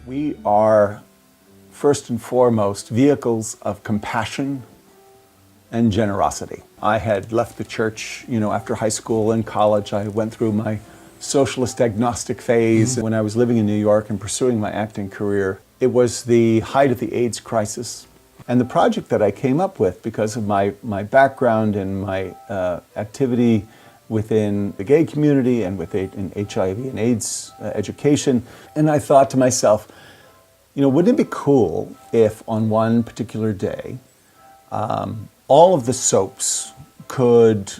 We are, first and foremost, vehicles of compassion and generosity. I had left the church, after high school and college. I went through my socialist agnostic phase. When I was living in New York and pursuing my acting career, it was the height of the AIDS crisis. And the project that I came up with, because of my background and my activity within the gay community and in HIV and AIDS education, and I thought to myself, wouldn't it be cool if on one particular day, all of the soaps could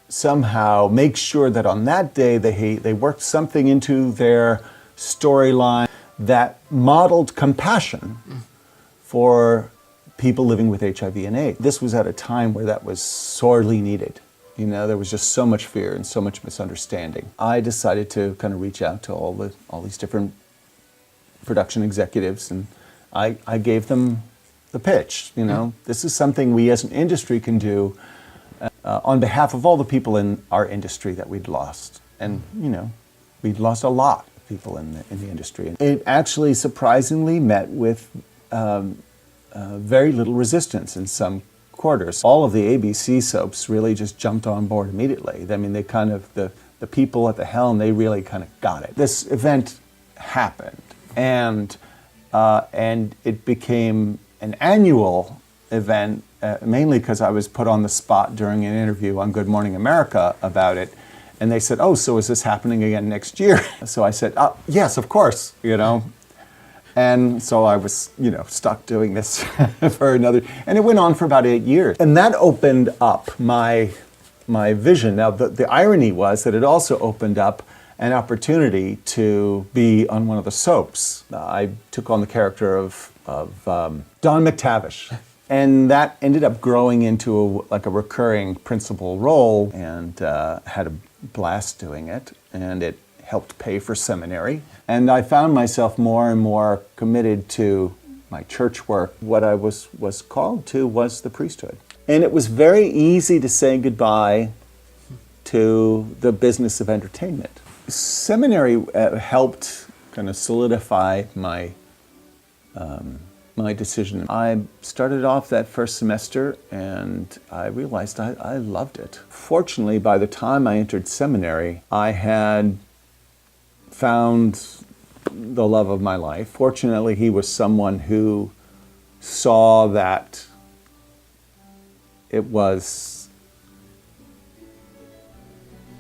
somehow make sure that on that day they worked something into their storyline that modeled compassion for people living with HIV and AIDS. This was at a time where that was sorely needed. There was just so much fear and so much misunderstanding. I decided to kind of reach out to all these different production executives, and I gave them the pitch. This is something we as an industry can do on behalf of all the people in our industry that we'd lost. And, we'd lost a lot of people in the industry. It actually surprisingly met with very little resistance in some quarters. All of the ABC soaps really just jumped on board immediately. I mean, they kind of, the people at the helm, they really kind of got it. This event happened, and it became an annual event, mainly because I was put on the spot during an interview on Good Morning America about it. And they said, "Oh, so is this happening again next year?" So I said, "Yes, of course," And so I was, stuck doing this for another, and it went on for about 8 years. And that opened up my vision. Now, the irony was that it also opened up an opportunity to be on one of the soaps. I took on the character of Don McTavish. And that ended up growing into a recurring principal role, and had a blast doing it. And it helped pay for seminary. And I found myself more and more committed to my church work. What I was called to was the priesthood. And it was very easy to say goodbye to the business of entertainment. Seminary helped kind of solidify my decision. I started off that first semester and I realized I loved it. Fortunately, by the time I entered seminary, I had found the love of my life. Fortunately, he was someone who saw that it was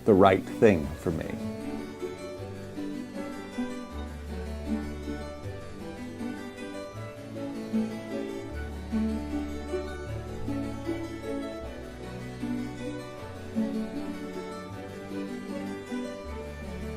the right thing for me.